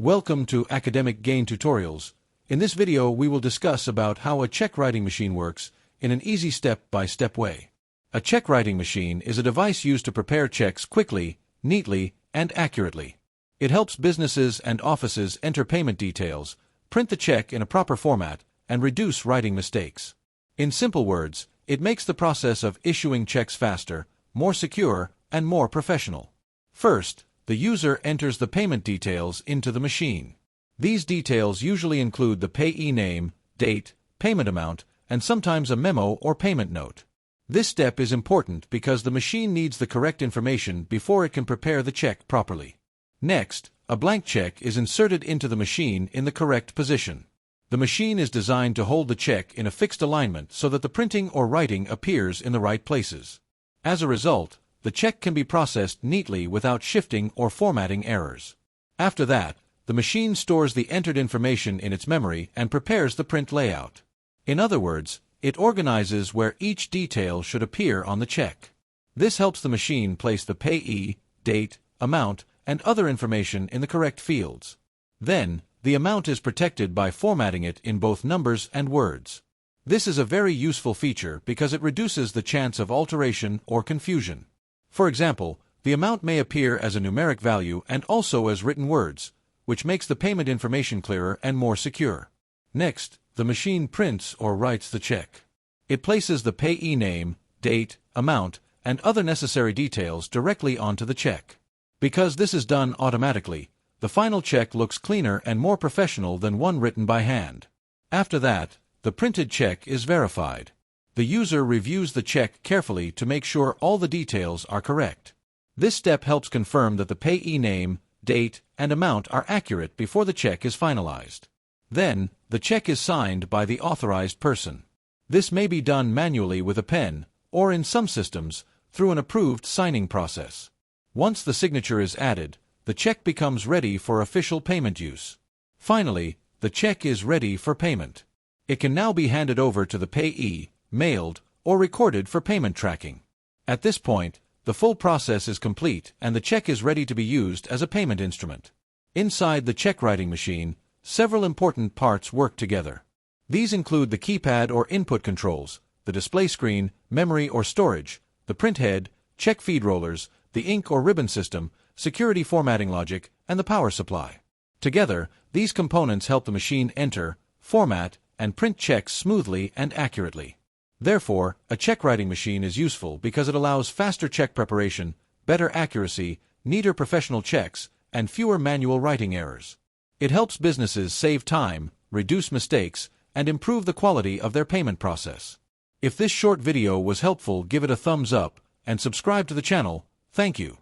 Welcome to Academic Gain Tutorials. In this video we will discuss about how a check writing machine works in an easy step-by-step way. A check writing machine is a device used to prepare checks quickly, neatly, and accurately. It helps businesses and offices enter payment details, print the check in a proper format, and reduce writing mistakes. In simple words, it makes the process of issuing checks faster, more secure, and more professional. First, the user enters the payment details into the machine. These details usually include the payee name, date, payment amount, and sometimes a memo or payment note. This step is important because the machine needs the correct information before it can prepare the check properly. Next, a blank check is inserted into the machine in the correct position. The machine is designed to hold the check in a fixed alignment so that the printing or writing appears in the right places. As a result, the check can be processed neatly without shifting or formatting errors. After that, the machine stores the entered information in its memory and prepares the print layout. In other words, it organizes where each detail should appear on the check. This helps the machine place the payee, date, amount, and other information in the correct fields. Then, the amount is protected by formatting it in both numbers and words. This is a very useful feature because it reduces the chance of alteration or confusion. For example, the amount may appear as a numeric value and also as written words, which makes the payment information clearer and more secure. Next, the machine prints or writes the check. It places the payee name, date, amount, and other necessary details directly onto the check. Because this is done automatically, the final check looks cleaner and more professional than one written by hand. After that, the printed check is verified. The user reviews the check carefully to make sure all the details are correct. This step helps confirm that the payee name, date, and amount are accurate before the check is finalized. Then, the check is signed by the authorized person. This may be done manually with a pen, or in some systems, through an approved signing process. Once the signature is added, the check becomes ready for official payment use. Finally, the check is ready for payment. It can now be handed over to the payee, mailed, or recorded for payment tracking. At this point, the full process is complete and the check is ready to be used as a payment instrument. Inside the check writing machine, several important parts work together. These include the keypad or input controls, the display screen, memory or storage, the print head, check feed rollers, the ink or ribbon system, security formatting logic, and the power supply. Together, these components help the machine enter, format, and print checks smoothly and accurately. Therefore, a check writing machine is useful because it allows faster check preparation, better accuracy, neater professional checks, and fewer manual writing errors. It helps businesses save time, reduce mistakes, and improve the quality of their payment process. If this short video was helpful, give it a thumbs up and subscribe to the channel. Thank you.